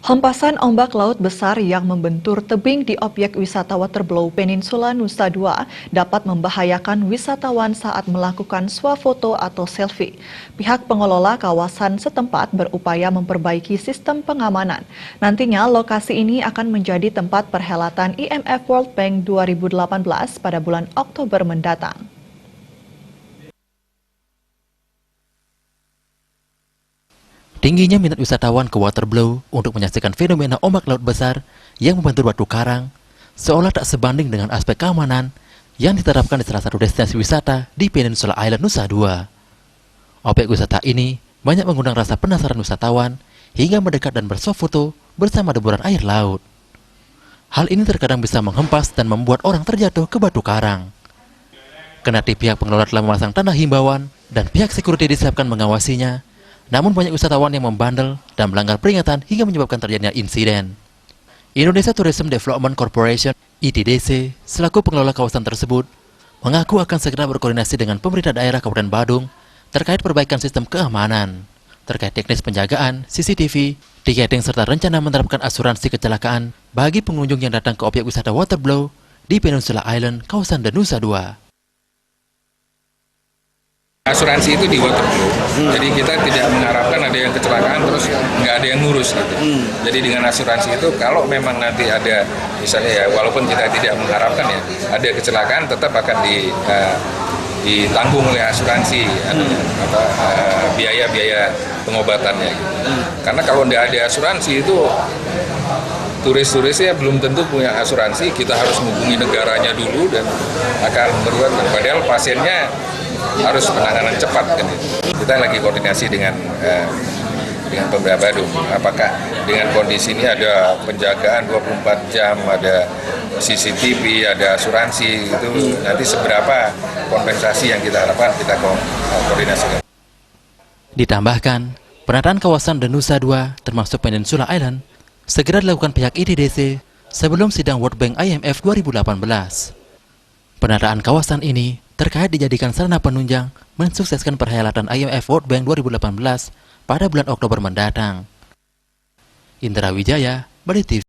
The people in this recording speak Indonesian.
Hempasan ombak laut besar yang membentur tebing di objek wisata Waterblow Peninsula Nusa Dua dapat membahayakan wisatawan saat melakukan swafoto atau selfie. Pihak pengelola kawasan setempat berupaya memperbaiki sistem pengamanan. Nantinya lokasi ini akan menjadi tempat perhelatan IMF World Bank 2018 pada bulan Oktober mendatang. Tingginya minat wisatawan ke Waterblow untuk menyaksikan fenomena ombak laut besar yang membentur batu karang seolah tak sebanding dengan aspek keamanan yang diterapkan di salah satu destinasi wisata di Peninsula Island Nusa Dua. Objek wisata ini banyak mengundang rasa penasaran wisatawan hingga mendekat dan bersuah-foto bersama deburan air laut. Hal ini terkadang bisa menghempas dan membuat orang terjatuh ke batu karang. Kendati pihak pengelola telah memasang tanda himbauan dan pihak security disiapkan mengawasinya, namun banyak wisatawan yang membandel dan melanggar peringatan hingga menyebabkan terjadinya insiden. Indonesia Tourism Development Corporation (ITDC) selaku pengelola kawasan tersebut mengaku akan segera berkoordinasi dengan pemerintah daerah Kabupaten Badung terkait perbaikan sistem keamanan, terkait teknis penjagaan, CCTV, tiketing serta rencana menerapkan asuransi kecelakaan bagi pengunjung yang datang ke objek wisata Waterblow di Peninsula Island, kawasan Nusa Dua. Asuransi itu di Waterblow, jadi kita tidak mengharapkan ada yang kecelakaan terus nggak ada yang ngurus gitu. Jadi dengan asuransi itu kalau memang nanti ada misalnya ya walaupun kita tidak mengharapkan ya ada kecelakaan tetap akan ditanggung oleh asuransi biaya-biaya pengobatannya. Gitu. Karena kalau nggak ada asuransi itu turis-turisnya belum tentu punya asuransi, kita harus menghubungi negaranya dulu dan akan beruat. Padahal pasiennya harus penanganan cepat kan itu. Kita lagi koordinasi dengan pemerintah Badung. Apakah dengan kondisi ini ada penjagaan 24 jam, ada CCTV, ada asuransi itu nanti seberapa kompensasi yang kita harapkan kita koordinasikan. Ditambahkan, penataan kawasan Nusa Dua termasuk Peninsula Island segera dilakukan pihak ITDC sebelum sidang World Bank IMF 2018. Penataan kawasan ini terkait dijadikan sarana penunjang mensukseskan perhelatan IMF World Bank 2018 pada bulan Oktober mendatang. Indra Wijaya, Bali TV.